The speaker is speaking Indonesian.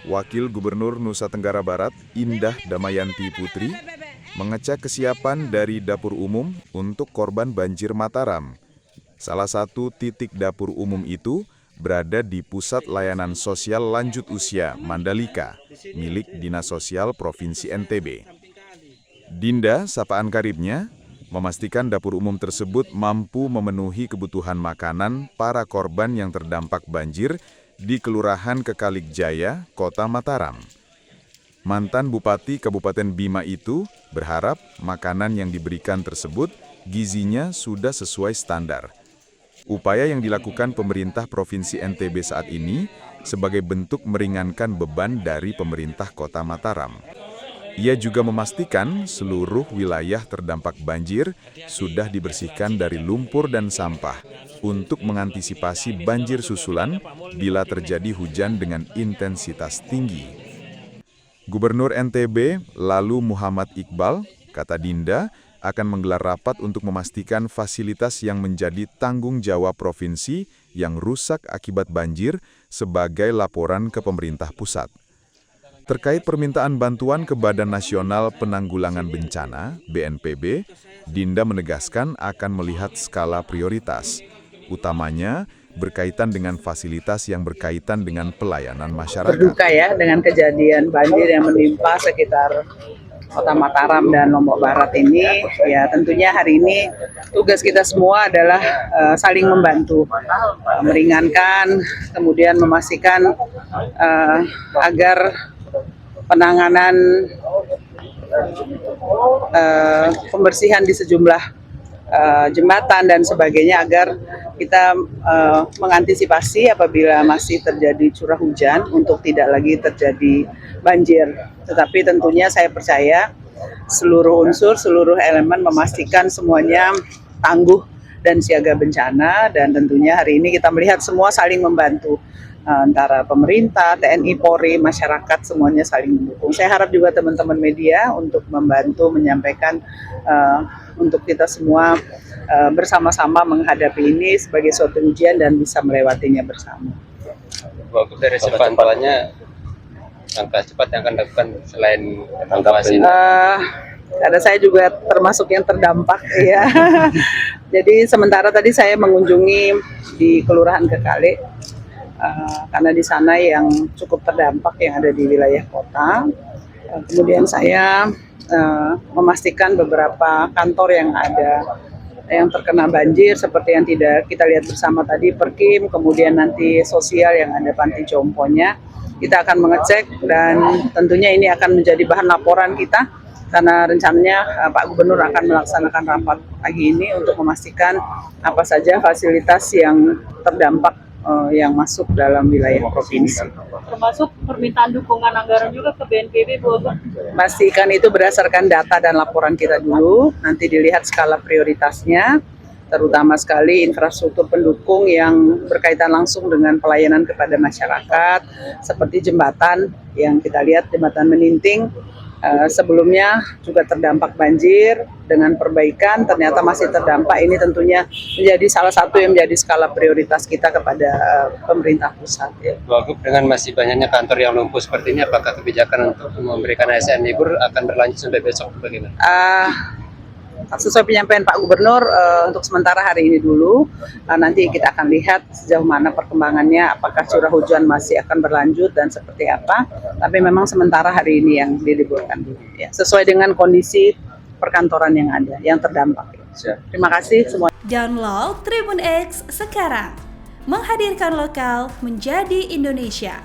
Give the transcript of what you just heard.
Wakil Gubernur Nusa Tenggara Barat, Indah Damayanti Putri, mengecek kesiapan dari dapur umum untuk korban banjir Mataram. Salah satu titik dapur umum itu berada di Pusat Layanan Sosial Lanjut Usia Mandalika, milik Dinas Sosial Provinsi NTB. Dinda, sapaan karibnya, memastikan dapur umum tersebut mampu memenuhi kebutuhan makanan para korban yang terdampak banjir di Kelurahan Kekalik Jaya, Kota Mataram. Mantan Bupati Kabupaten Bima itu berharap makanan yang diberikan tersebut gizinya sudah sesuai standar. Upaya yang dilakukan pemerintah Provinsi NTB saat ini sebagai bentuk meringankan beban dari pemerintah Kota Mataram. Ia juga memastikan seluruh wilayah terdampak banjir sudah dibersihkan dari lumpur dan sampah untuk mengantisipasi banjir susulan bila terjadi hujan dengan intensitas tinggi. Gubernur NTB, lalu Muhammad Iqbal, kata Dinda, akan menggelar rapat untuk memastikan fasilitas yang menjadi tanggung jawab provinsi yang rusak akibat banjir sebagai laporan ke pemerintah pusat. Terkait permintaan bantuan ke Badan Nasional Penanggulangan Bencana, BNPB, Dinda menegaskan akan melihat skala prioritas, utamanya berkaitan dengan fasilitas yang berkaitan dengan pelayanan masyarakat. Berduka ya dengan kejadian banjir yang menimpa sekitar Kota Mataram dan Lombok Barat ini. Ya tentunya hari ini tugas kita semua adalah saling membantu, meringankan, kemudian memastikan agar penanganan pembersihan di sejumlah jembatan dan sebagainya agar kita mengantisipasi apabila masih terjadi curah hujan untuk tidak lagi terjadi banjir. Tetapi tentunya saya percaya seluruh unsur, seluruh elemen memastikan semuanya tangguh dan siaga bencana, dan tentunya hari ini kita melihat semua saling membantu. Antara pemerintah, TNI, Polri, masyarakat semuanya saling mendukung. Saya harap juga teman-teman media untuk membantu menyampaikan untuk kita semua bersama-sama menghadapi ini sebagai suatu ujian dan bisa melewatinya bersama. Dari sepantauannya, langkah cepat yang akan dilakukan selain evakuasi? Karena saya juga termasuk yang terdampak ya. Jadi sementara tadi saya mengunjungi di Kelurahan Kekalik, karena di sana yang cukup terdampak yang ada di wilayah kota. Kemudian saya memastikan beberapa kantor yang ada yang terkena banjir seperti yang tidak kita lihat bersama tadi, Perkim, kemudian nanti sosial yang ada panti jomponya. Kita akan mengecek dan tentunya ini akan menjadi bahan laporan kita karena rencananya Pak Gubernur akan melaksanakan rapat pagi ini untuk memastikan apa saja fasilitas yang terdampak yang masuk dalam wilayah provinsi. Termasuk permintaan dukungan anggaran juga ke BNPB, Bu. Pastikan itu berdasarkan data dan laporan kita dulu, nanti dilihat skala prioritasnya, terutama sekali infrastruktur pendukung yang berkaitan langsung dengan pelayanan kepada masyarakat, seperti jembatan yang kita lihat, jembatan Meninting, sebelumnya juga terdampak banjir, dengan perbaikan ternyata masih terdampak. Ini tentunya menjadi salah satu yang menjadi skala prioritas kita kepada pemerintah pusat. Ya. Wagub, dengan masih banyaknya kantor yang lumpuh seperti ini, apakah kebijakan untuk memberikan ASN libur akan berlanjut sampai besok bagaimana? Sesuai penyampaian Pak Gubernur, untuk sementara hari ini dulu, nanti kita akan lihat sejauh mana perkembangannya, apakah curah hujan masih akan berlanjut dan seperti apa. Tapi memang sementara hari ini yang diliburkan dulu, ya, sesuai dengan kondisi perkantoran yang ada, yang terdampak. Terima kasih semua. Download Tribun X sekarang, menghadirkan lokal menjadi Indonesia.